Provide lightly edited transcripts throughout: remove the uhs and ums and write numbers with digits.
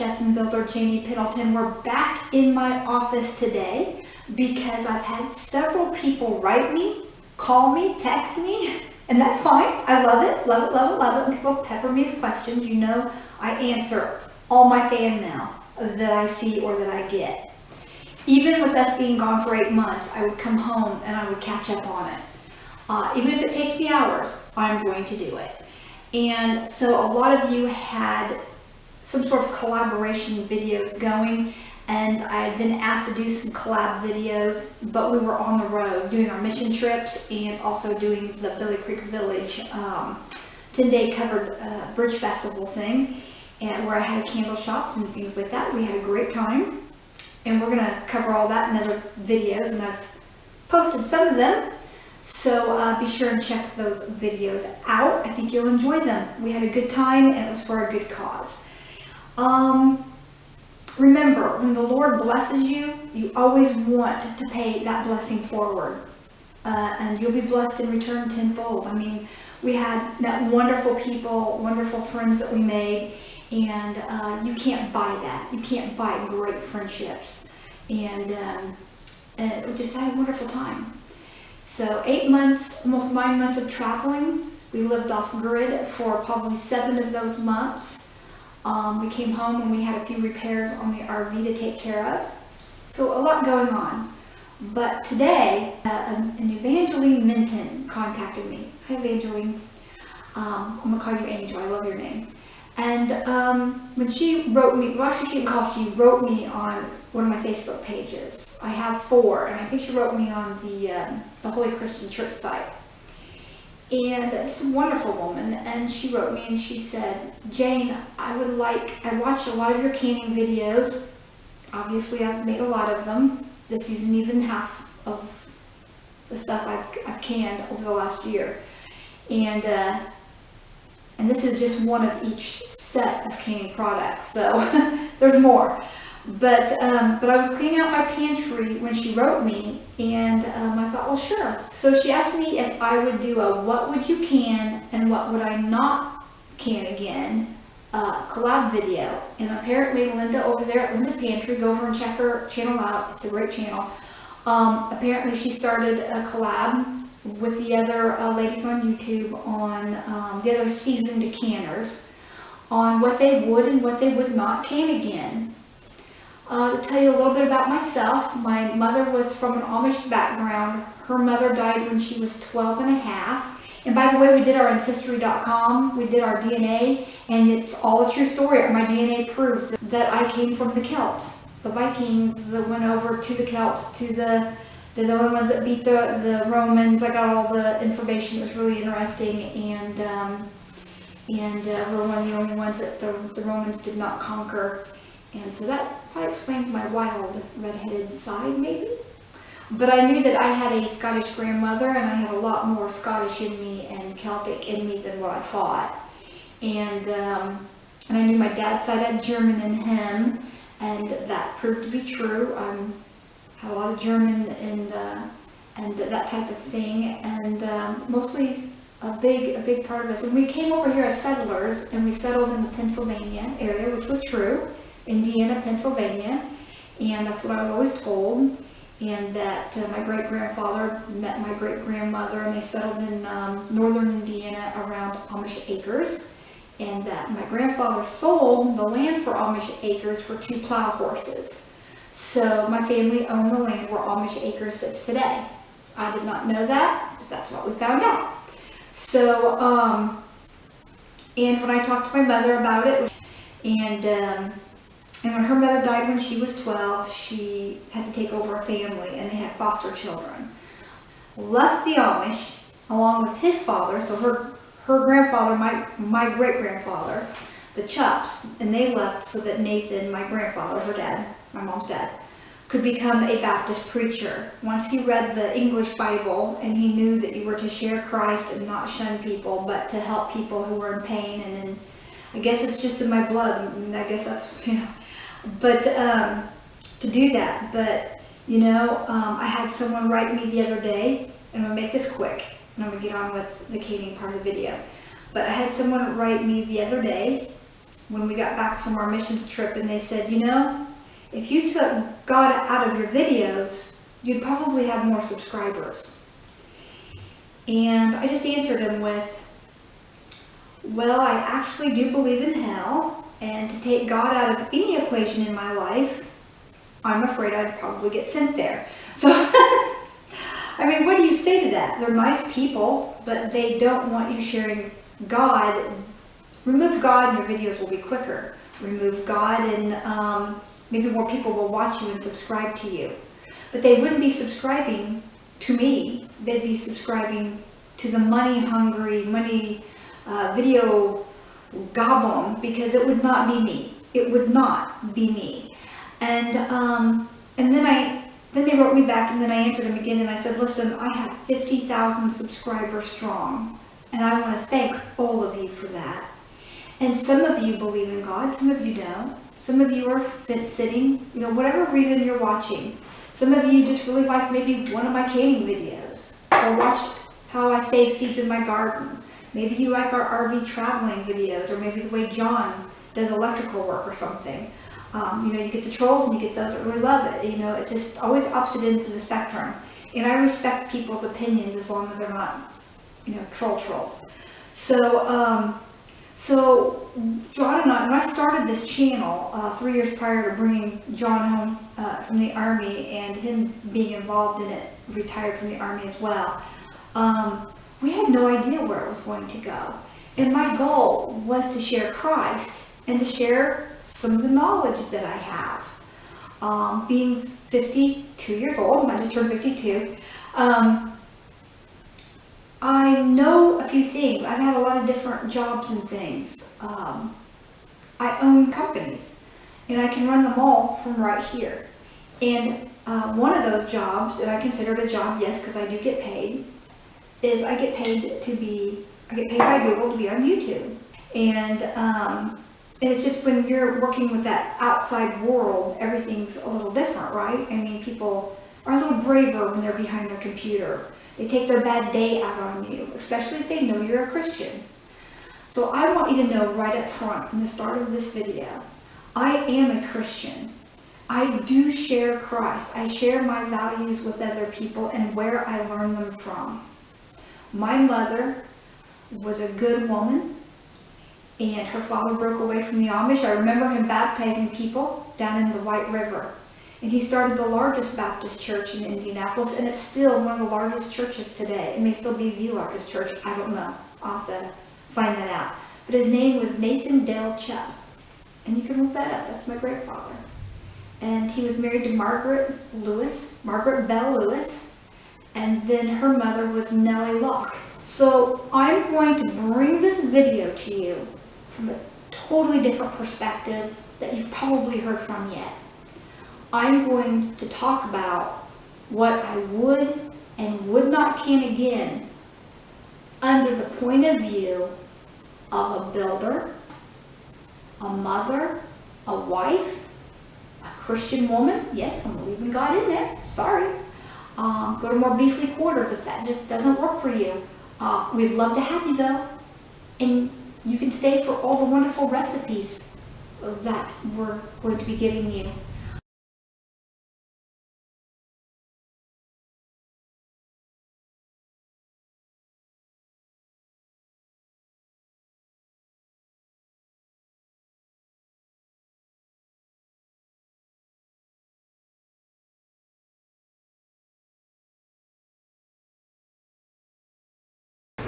chef and builder Janie Pendleton. We're back in my office today because I've had several people write me, call me, text me, and that's fine. I love it, love it, love it, love it. When people pepper me with questions, you know I answer all my fan mail that I see or that I get. Even with us being gone for 8 months, I would come home and I would catch up on it. Even if it takes me hours, I'm going to do it. And so a lot of you had some sort of collaboration videos going, and I had been asked to do some collab videos, but we were on the road doing our mission trips and also doing the Billy Creek Village 10-day covered bridge festival thing, and where I had a candle shop and things like that. We had a great time, and we're going to cover all that in other videos, and I've posted some of them. So be sure and check those videos out. I think you'll enjoy them. We had a good time and it was for a good cause. Remember, when the Lord blesses you, you always want to pay that blessing forward. And you'll be blessed in return tenfold. I mean, we had met wonderful people, wonderful friends that we made, and you can't buy that. You can't buy great friendships. And we just had a wonderful time. So 8 months, almost 9 months of traveling. We lived off grid for probably 7 of those months. We came home and we had a few repairs on the RV to take care of. So a lot going on. But today, an Evangeline Minton contacted me. Hi Evangeline. I'm going to call you Angel. I love your name. And when she wrote me, well actually she didn't call, she wrote me on one of my Facebook pages. I have 4, and I think she wrote me on the Holy Christian Church site. And just a wonderful woman, and she wrote me and she said, Jane, I watched a lot of your canning videos. Obviously I've made a lot of them. This isn't even half of the stuff I've canned over the last year. And this is just one of each set of canning products, so there's more. But I was cleaning out my pantry when she wrote me, and I thought, well, sure. So she asked me if I would do a what would you can and what would I not can again collab video. And apparently Linda over there at Linda's Pantry, go over and check her channel out. It's a great channel. Apparently she started a collab with the other ladies on YouTube on the other seasoned canners on what they would and what they would not can again. To tell you a little bit about myself, my mother was from an Amish background. Her mother died when she was 12 and a half. And by the way, we did our Ancestry.com, we did our DNA, and it's all a true story. My DNA proves that I came from the Celts, the Vikings that went over to the Celts, to the only ones that beat the Romans. I got all the information. It was really interesting, and we're one of the only ones that the Romans did not conquer. And so that probably explains my wild redheaded side, maybe. But I knew that I had a Scottish grandmother, and I had a lot more Scottish in me and Celtic in me than what I thought. And I knew my dad's side had German in him, and that proved to be true. Had a lot of German and that type of thing, and mostly a big part of us. And we came over here as settlers, and we settled in the Pennsylvania area, which was true. Indiana, Pennsylvania, and that's what I was always told. And that my great-grandfather met my great-grandmother, and they settled in northern Indiana around Amish acres, and that my grandfather sold the land for Amish acres for 2 plow horses. So my family owned the land where Amish acres sits today. I did not know that, but that's what we found out. So, and when I talked to my mother about it, and when her mother died when she was 12, she had to take over a family, and they had foster children. Left the Amish along with his father, so her grandfather, my great-grandfather, the Chupps, and they left so that Nathan, my grandfather, her dad, my mom's dad, could become a Baptist preacher. Once he read the English Bible, and he knew that you were to share Christ and not shun people, but to help people who were in pain. And I guess it's just in my blood. I mean, I guess that's, but to do that. But I had someone write me the other day, and I'm gonna make this quick, and I'm gonna get on with the canning part of the video. But I had someone write me the other day when we got back from our missions trip, and they said, you know, if you took God out of your videos, you'd probably have more subscribers. And I just answered them with, well, I actually do believe in hell, and to take God out of any equation in my life, I'm afraid I'd probably get sent there. So, I mean, what do you say to that? They're nice people, but they don't want you sharing God. Remove God and your videos will be quicker. Remove God and maybe more people will watch you and subscribe to you. But they wouldn't be subscribing to me. They'd be subscribing to the money-hungry, video goblin, because it would not be me. It would not be me. And then they wrote me back, and then I answered them again, and I said, listen, I have 50,000 subscribers strong, and I want to thank all of you for that. And some of you believe in God, some of you don't. Some of you are fence-sitting, you know, whatever reason you're watching. Some of you just really like maybe one of my canning videos, or watched how I save seeds in my garden. Maybe you like our RV traveling videos, or maybe the way John does electrical work or something. You know, you get the trolls and you get those that really love it. You know, it's just always opposite ends of the spectrum. And I respect people's opinions as long as they're not, you know, trolls. So John and I, when I started this channel 3 years prior to bringing John home from the Army, and him being involved in it, retired from the Army as well, we had no idea where it was going to go. And my goal was to share Christ and to share some of the knowledge that I have. Being 52 years old, I just turned 52, I know a few things. I've had a lot of different jobs and things. I own companies, and I can run them all from right here. And one of those jobs, and I consider it a job, yes, because I do get paid, is I get paid by Google to be on YouTube. And it's just when you're working with that outside world, everything's a little different, right? I mean, people are a little braver when they're behind their computer. They take their bad day out on you, especially if they know you're a Christian. So I want you to know right up front from the start of this video, I am a Christian. I do share Christ. I share my values with other people and where I learn them from. My mother was a good woman, and her father broke away from the Amish. I remember him baptizing people down in the White River. And he started the largest Baptist church in Indianapolis, and it's still one of the largest churches today. It may still be the largest church. I don't know. I'll have to find that out. But his name was Nathan Dale Chubb. And you can look that up. That's my grandfather. And he was married to Margaret Bell Lewis. And then her mother was Nellie Locke. So I'm going to bring this video to you from a totally different perspective that you've probably heard from yet. I'm going to talk about what I would and would not can again under the point of view of a builder, a mother, a wife, a Christian woman. Yes, I'm leaving God in there. Sorry. Go to more beefly quarters if that just doesn't work for you. We'd love to have you though. And you can stay for all the wonderful recipes that we're going to be giving you.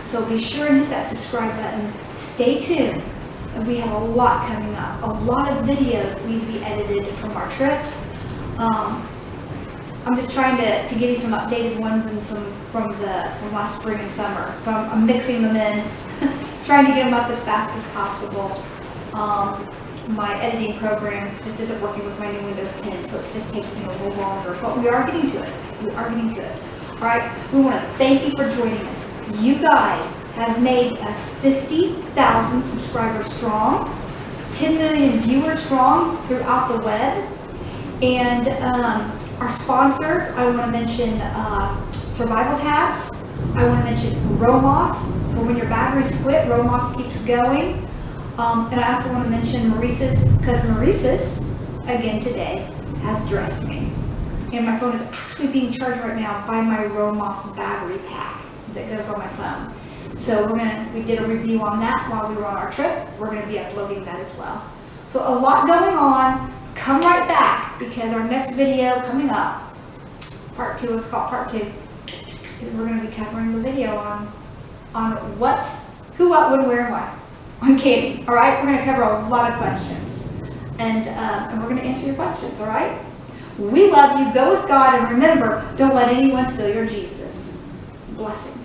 So be sure and hit that subscribe button. Stay tuned. And we have a lot coming up. A lot of videos that need to be edited from our trips. I'm just trying to give you some updated ones and some from last spring and summer. So I'm mixing them in, trying to get them up as fast as possible. My editing program just isn't working with my new Windows 10, so it just takes me a little longer. But we are getting to it. We are getting to it. All right. We want to thank you for joining us. You guys have made us 50,000 subscribers strong, 10 million viewers strong throughout the web, and our sponsors, I want to mention Survival Tabs. I want to mention Romos, for when your batteries quit, Romos keeps going. And I also want to mention Maurice's, because Maurice's, again today, has dressed me. And my phone is actually being charged right now by my Romos battery pack that goes on my phone. So we did a review on that while we were on our trip. We're going to be uploading that as well. So a lot going on. Come right back, because our next video coming up, part 2, is called part 2, is we're going to be covering the video on what, who, what, when, where, and why. I'm kidding. All right, we're going to cover a lot of questions, and we're going to answer your questions. All right. We love you. Go with God, and remember, don't let anyone steal your Jesus. Blessings.